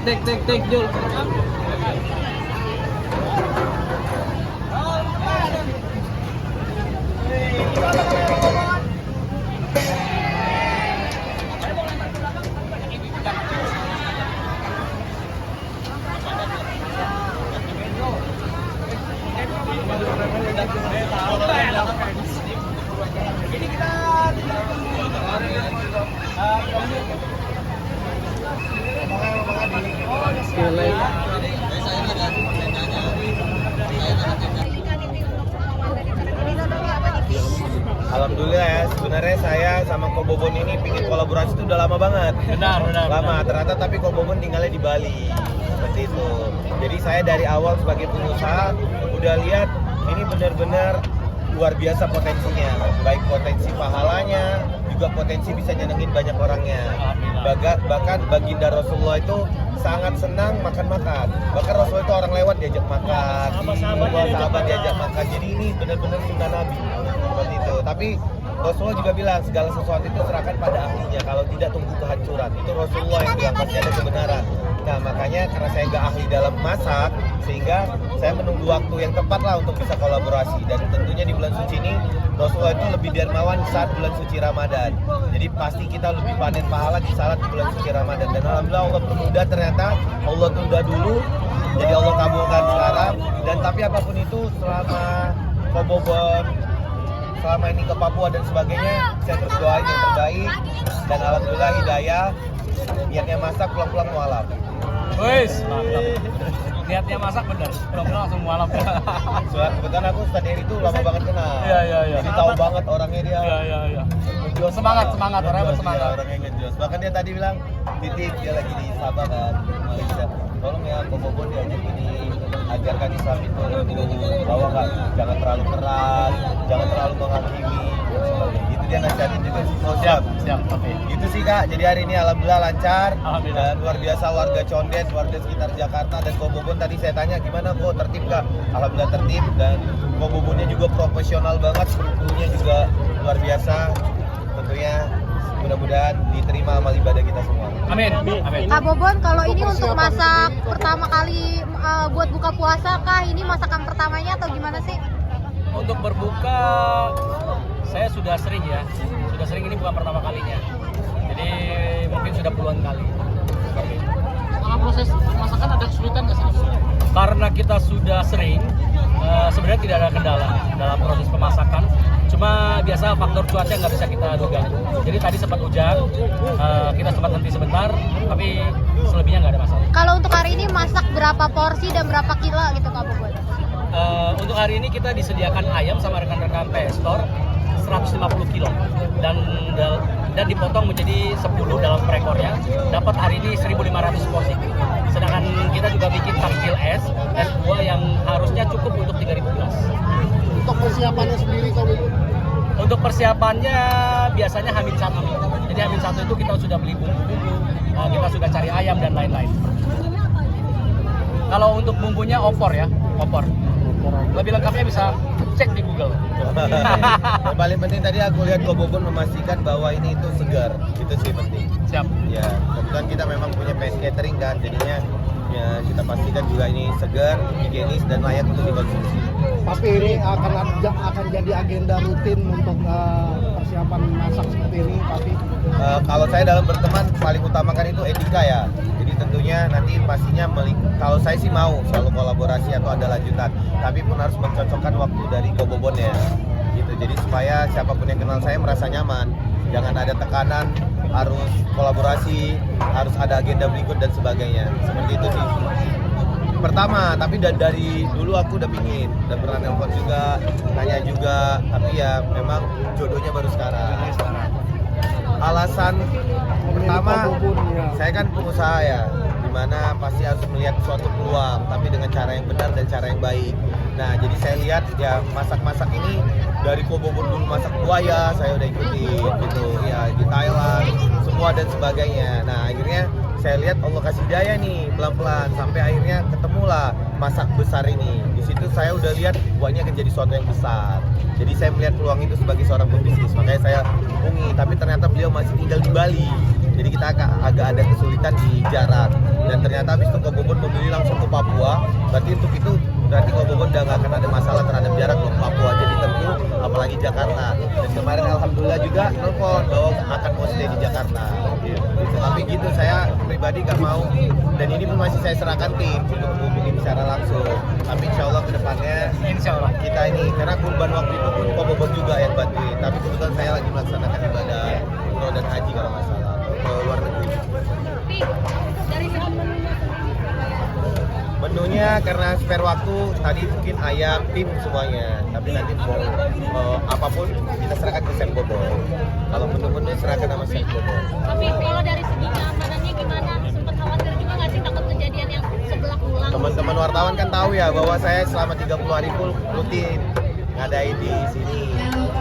Tek Jul. Alhamdulillah ya, sebenarnya saya sama Ko Bobon ini pingin kolaborasi itu udah lama banget. Benar. Lama, ternyata tapi Ko Bobon tinggalnya di Bali. Seperti itu. Jadi saya dari awal sebagai pengusaha udah lihat ini benar-benar luar biasa potensinya. Baik potensi pahalanya, juga potensi bisa nyenengin banyak orangnya. Bahkan baginda Rasulullah itu sangat senang makan-makan. Bahkan Rasulullah itu orang lewat diajak makan, sahabat diajak makan. Jadi ini benar-benar sunnah Nabi. Seperti itu. Tapi Rasulullah juga bilang segala sesuatu itu serahkan pada ahlinya. Kalau tidak tunggu kehancuran. Itu Rasulullah yang bilang pasti ada kebenaran. Nah makanya karena saya nggak ahli dalam masak, sehingga saya menunggu waktu yang tepat lah untuk bisa kolaborasi. Dan tentunya di bulan suci ini Rasulullah itu lebih dermawan saat bulan suci Ramadan. Jadi pasti kita lebih panen pahala di saat di bulan suci Ramadan. Dan alhamdulillah Allah permudah, ternyata Allah tunda dulu, jadi Allah kabulkan sekarang. Dan tapi apapun itu selama Ko Bobon selama ini ke Papua dan sebagainya, saya terus doain yang terbaik. Dan alhamdulillah hidayah, niatnya masak pulang-pulang mualaf. Wes, mantap. Niatnya masak bener, pulang-pulang langsung mualaf. Kebetulan aku Ustadz Heri itu lama banget kenal. Iya. Jadi tahu banget orangnya dia. Iya. Ngejos, Semangat, orangnya bersemangat. Dia orangnya ngejos. Bahkan dia tadi bilang, titip dia lagi di Sabah kan, Malaysia. Tolong ya Ko Bobon diajak ini, ajarkan Islam itu bahwa jangan terlalu keras, jangan terlalu menghakimi. Itu dia nasihatin juga sih. Oh, siap. Oke. Gitu sih Kak, jadi hari ini alhamdulillah lancar. Alhamdulillah. Dan luar biasa warga Condet, warga sekitar Jakarta dan Ko Bobon tadi saya tanya gimana kok tertib Kak? Alhamdulillah tertib, dan Ko Bobonnya juga profesional banget, krunya juga luar biasa. Tentunya mudah-mudahan diterima amal ibadah kita semua. Amin. Kak Bobon, kalau ini untuk masak pertama kali buat buka puasa kah? Ini masakan pertamanya atau gimana sih? Untuk berbuka saya sudah sering ini bukan pertama kalinya. Jadi mungkin sudah puluhan kali. Dalam proses masakan ada kesulitan nggak sih? Karena kita sudah sering, sebenarnya tidak ada kendala dalam proses pemasakan. Cuma biasa faktor cuaca nggak bisa kita duga. Jadi tadi sempat hujan, kita sempat henti sebentar, tapi selebihnya nggak ada masalah. Kalau untuk hari ini masak berapa porsi dan berapa kilo gitu Kak Bobon? Untuk hari ini kita disediakan ayam sama rekan-rekan Pestor 150 kilo dan dipotong menjadi 10 dalam per ekornya. Dapat hari ini 1.500 porsi. Sedangkan kita juga bikin tangkil es buah yang harusnya cukup untuk 3.000 gelas. Untuk persiapannya sendiri kalau itu? Untuk persiapannya biasanya H-1. Jadi H-1 itu kita sudah beli bumbu-bumbu, kita sudah cari ayam dan lain-lain. Kalau untuk bumbunya opor. Lebih lengkapnya bisa cek di Google. Yang paling penting tadi aku lihat Ko Bobon memastikan bahwa ini itu segar, itu sih penting. Siap. Ya, kebetulan kita memang punya PS catering kan, jadinya ya kita pastikan juga ini segar, higienis dan layak untuk dikonsumsi. Tapi ini akan jadi agenda rutin untuk persiapan masak seperti ini, tapi Kalau saya dalam berteman paling utamakan itu etika ya. Jadi tentunya nanti pastinya kalau saya sih mau selalu kolaborasi atau ada lanjutan, tapi pun harus mencocokkan waktu dari Ko Bobon ya. Gitu. Jadi supaya siapapun yang kenal saya merasa nyaman. Jangan ada tekanan harus kolaborasi, harus ada agenda berikut dan sebagainya. Seperti itu sih. Pertama, tapi dari dulu aku udah pingin, udah pernah nelpon juga, tanya juga, tapi ya memang jodohnya baru sekarang. Alasan pertama, saya kan pengusaha ya, dimana pasti harus melihat suatu peluang, tapi dengan cara yang benar dan cara yang baik. Nah, jadi saya lihat ya masak-masak ini dari Ko Bobon dulu masak buaya, saya udah ikutin gitu, ya di Thailand, semua dan sebagainya. Nah, akhirnya saya lihat Allah kasih daya nih pelan-pelan sampai akhirnya ketemulah masak besar ini. Di situ saya udah lihat wah ini akan jadi sesuatu yang besar. Jadi saya melihat peluang itu sebagai seorang pebisnis, makanya saya hubungi. Tapi ternyata beliau masih tinggal di Bali. jadi kita agak ada kesulitan di jarak. Dan ternyata habis itu Kobobon memilih langsung ke Papua. Berarti untuk itu berarti Kobobon udah nggak akan ada masalah terhadap jarak loh. Papua jadi tentu, apalagi Jakarta. Dan kemarin alhamdulillah juga telepon bahwa akan mau stay di Jakarta. Gitu. Tapi gitu saya pribadi nggak mau. Dan ini pun masih saya serahkan tim untuk hubungin secara langsung. Tapi insya Allah kedepannya Insya Allah. kita ini karena kurban waktu itu pun Kobobon juga yang bantuin. Tapi kebetulan saya lagi melaksanakan ibadah umroh dan haji kalau nggak salah ke luar negeri. Dari segi Menunya karena spare waktu tadi mungkin ayam, tim semuanya. Tapi nanti mau apapun kita serahkan ke Chef Bobo. Kalau menu-menu serahkan sama Chef Bobo. Tapi kalau dari segi keamanannya gimana? Sempat khawatir juga nggak sih takut kejadian yang sebelah ulang? Teman-teman wartawan kan tahu ya bahwa saya selama 30 hari full rutin ngadain di sini.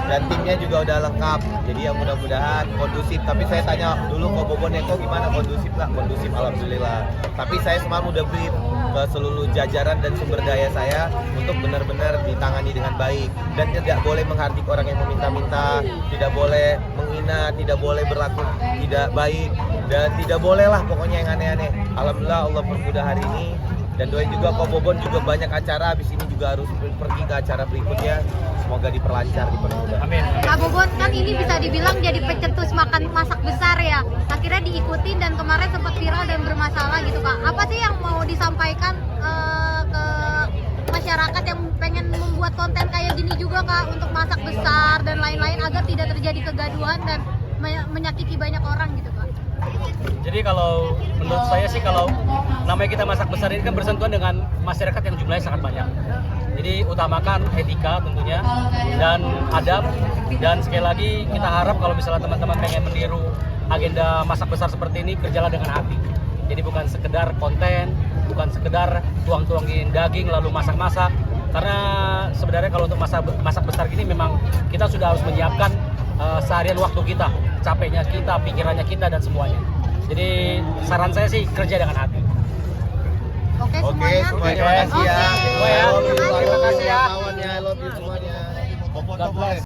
Dan timnya juga udah lengkap. Jadi ya mudah-mudahan kondusif. Tapi saya tanya dulu ke Bobo Neko gimana, kondusif lah, kondusif alhamdulillah. Tapi saya semalam udah brief ke seluruh jajaran dan sumber daya saya untuk benar-benar ditangani dengan baik dan tidak boleh menghardik orang yang meminta-minta, tidak boleh menghina, tidak boleh berlaku tidak baik dan tidak boleh lah pokoknya yang aneh-aneh. Alhamdulillah Allah permudah hari ini dan doain juga Kobobon juga banyak acara, habis ini juga harus pergi ke acara berikutnya. Semoga diperlancar, dipermudah. Amin. Kak Bobon, kan ini bisa dibilang jadi pecetus masak besar ya. Akhirnya diikutin dan kemarin sempat viral dan bermasalah gitu Kak. Apa sih yang mau disampaikan ke masyarakat yang pengen membuat konten kayak gini juga Kak, untuk masak besar dan lain-lain agar tidak terjadi kegaduhan dan menyakiti banyak orang gitu Kak? Jadi kalau menurut saya sih kalau namanya kita masak besar ini kan bersentuhan dengan masyarakat yang jumlahnya sangat banyak. Jadi utamakan etika tentunya dan adab, dan sekali lagi kita harap kalau misalnya teman-teman pengen meniru agenda masak besar seperti ini, kerjalah dengan hati. Jadi bukan sekedar konten, bukan sekedar tuang-tuangin daging lalu masak-masak. Karena sebenarnya kalau untuk masak besar gini memang kita sudah harus menyiapkan seharian waktu kita, capeknya kita, pikirannya kita dan semuanya. Jadi saran saya sih kerja dengan hati. Oke, Oke, semuanya makasih ya. Oke. I love you, Terima kasih ya. kawan-kawannya, I love you semuanya. Bobo, God bless.